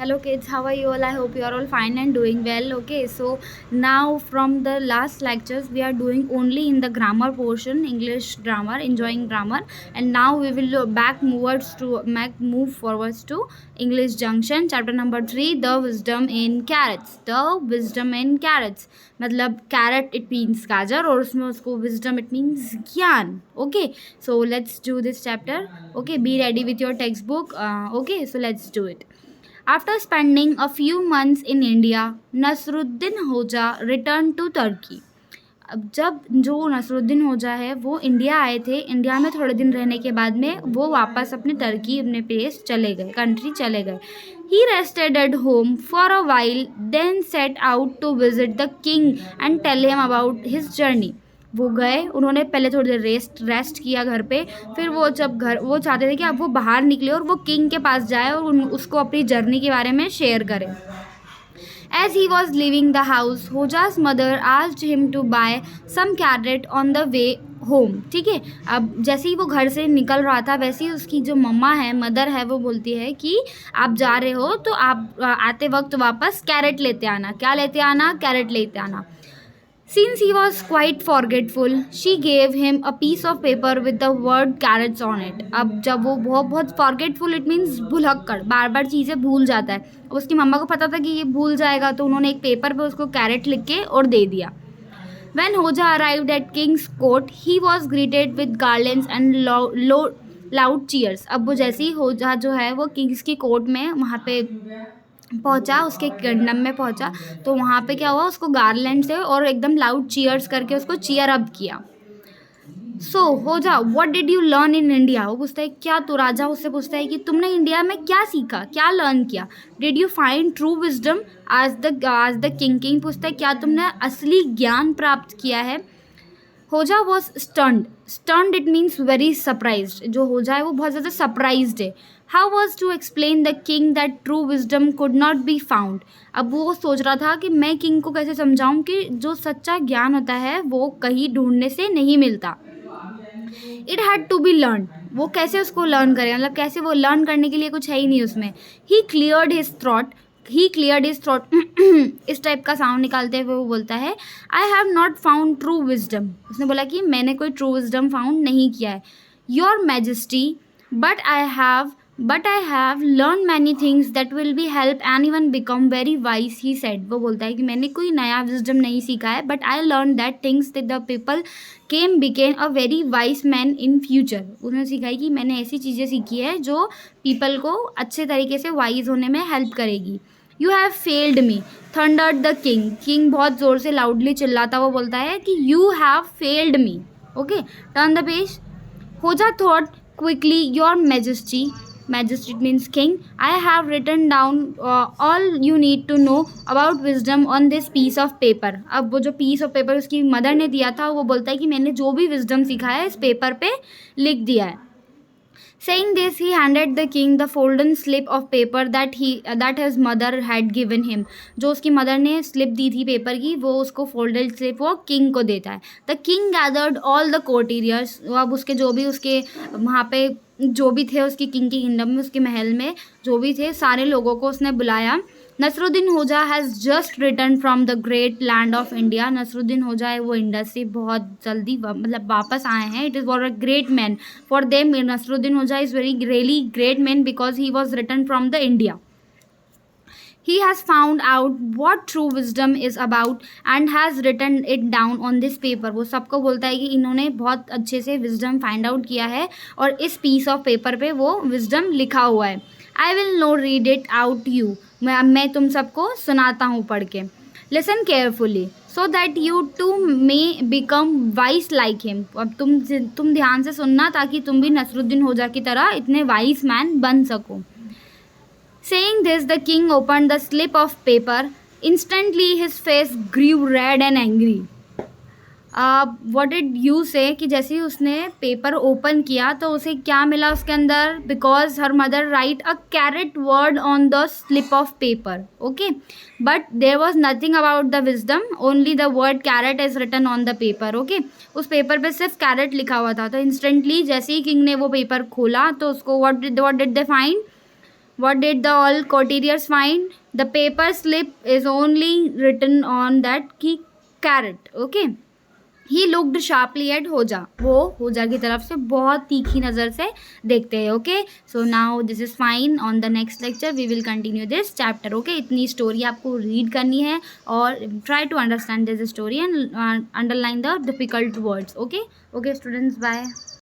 Hello kids, how are you all? I hope you are all fine and doing well. Okay, so now from the last lectures we are doing only in the grammar portion, English grammar, enjoying grammar, and now we will move forwards to English junction, chapter number 3, the wisdom in carrots. The wisdom in carrots. मतलब carrot it means गाजर और उसमें उसको wisdom it means ज्ञान. Okay, so let's do this chapter. Okay, be ready with your textbook. Okay, so let's do it. After spending a few months in India, Nasruddin Hoja returned to Turkey. अब जब जो Nasruddin Hodja है वो India आए थे, India में थोड़े दिन रहने के बाद में वो वापस अपने टर्की अपने प्लेस चले गए, कंट्री चले गए. He rested at home for a while, then set out to visit the king and tell him about his journey. वो गए, उन्होंने पहले थोड़ी देर रेस्ट किया घर पे, फिर वो जब वो चाहते थे कि अब वो बाहर निकले और वो किंग के पास जाए और उसको अपनी जर्नी के बारे में शेयर करें. As he was leaving the house, Hoja's mother asked him to buy some carrot on the way home. ठीक है, अब जैसे ही वो घर से निकल रहा था वैसे ही उसकी जो मम्मा है, मदर है, वो बोलती है कि आप जा रहे हो तो आप आते वक्त वापस कैरेट लेते आना. क्या लेते आना? कैरेट लेते आना. Since he was quite forgetful, she gave him a piece of paper with the word carrots on it. अब जब वो बहुत forgetful it means भुलक्कड़, बार बार चीज़ें भूल जाता है. अब उसकी मम्मा को पता था कि ये भूल जाएगा तो उन्होंने एक पेपर पे उसको कैरेट लिख के और दे दिया. When Hoja arrived at King's Court, he was greeted with garlands and loud cheers. अब वो जैसे ही होजा जो है वो किंग्स की कोर्ट में वहाँ पे पहुंचा, उसके किंगडम में पहुंचा, तो वहाँ पे क्या हुआ, उसको गार्लैंड से और एकदम लाउड चीयर्स करके उसको चीयर अप किया. सो होजा, what did you learn in India? वो पूछता है क्या, तो राजा उससे पूछता है कि तुमने इंडिया में क्या सीखा, क्या लर्न किया. Did you find true wisdom? आज द किंग पूछता है क्या तुमने असली ज्ञान प्राप्त किया है. Hodja was stunned it means very surprised. जो होजा है वो बहुत ज़्यादा सरप्राइज्ड है. How was to explain the king that true wisdom could not be found. अब वो सोच रहा था कि मैं किंग को कैसे समझाऊं कि जो सच्चा ज्ञान होता है वो कहीं ढूंढने से नहीं मिलता. It had to be learn. वो कैसे उसको लर्न करें, मतलब कैसे, वो लर्न करने के लिए कुछ है ही नहीं उसमें. ही क्लियर्ड हिज थ्रॉट. इस टाइप का साउंड निकालते हुए वो बोलता है I have not found true wisdom. उसने बोला कि मैंने कोई ट्रू विजडम फाउंड नहीं किया है. Your majesty, but I have learn many things that will be help any one become very wise. He said. वो बोलता है कि मैंने कोई नया विजडम नहीं सीखा है, but I learn that things that the people became a very wise man in future. उसने सीखा है कि मैंने ऐसी चीज़ें सीखी है जो पीपल को अच्छे तरीके से वाइज होने में हेल्प करेगी. You have failed me, thundered the king. King बहुत ज़ोर से लाउडली चिल्लाता हुआ बोलता है कि you have failed me. Okay, turn the page. Hodja thought quickly, your majesty means king, I have written down all you need to know about wisdom on this piece of paper. अब वो जो piece of paper उसकी mother ने दिया था, वो बोलता है कि मैंने जो भी wisdom सीखा है इस पेपर पे लिख दिया है. Saying this, he handed the king the folded slip of paper that his mother had given him. जो उसकी मदर ने स्लिप दी थी पेपर की, वो उसको फोल्डेड स्लिप वो किंग को देता है. The king gathered all the courtiers. अब उसके जो भी उसके वहाँ पे जो भी थे उसकी किंग की किंगडम में, उसके महल में जो भी थे सारे लोगों को उसने बुलाया. Nasruddin Hodja has just return from the great land of India. Nasruddin Hodja है वो इंडिया से बहुत जल्दी मतलब वापस आए हैं. It is for a great man, for them Nasruddin Hodja is very really great man because he was return from the India. He has found out what true wisdom is about and has written it down on this paper. वो सबको बोलता है कि इन्होंने बहुत अच्छे से wisdom find out किया है और इस piece of paper पे वो wisdom लिखा हुआ है. I will now read it out to you. मैं तुम सबको सुनाता हूँ पढ़ के. Listen carefully so that you too may become wise like him. अब तुम ध्यान से सुनना ताकि तुम भी नसरुद्दीन होजा की तरह इतने wise man बन सको. Saying this, the king opened the slip of paper. Instantly, his face grew red and angry. What did you say? कि जैसे ही उसने पेपर ओपन किया तो उसे क्या मिला उसके अंदर? Because her mother write a carrot word on the slip of paper. Okay, but there was nothing about the wisdom. Only the word carrot is written on the paper. Okay, उस paper पे सिर्फ carat लिखा हुआ था. तो instantly जैसे ही king ने वो पेपर खोला तो उसको what did they find? What did the all courtiers find? The paper slip is only written on that key carrot. Okay. He looked sharply at Hodja, वो होजा की तरफ से बहुत तीखी नज़र से देखते हैं. Okay, so now this is fine. On the next lecture we will continue this chapter. Okay, इतनी स्टोरी आपको रीड करनी है और try to understand this story and underline the difficult words. Okay okay students, bye.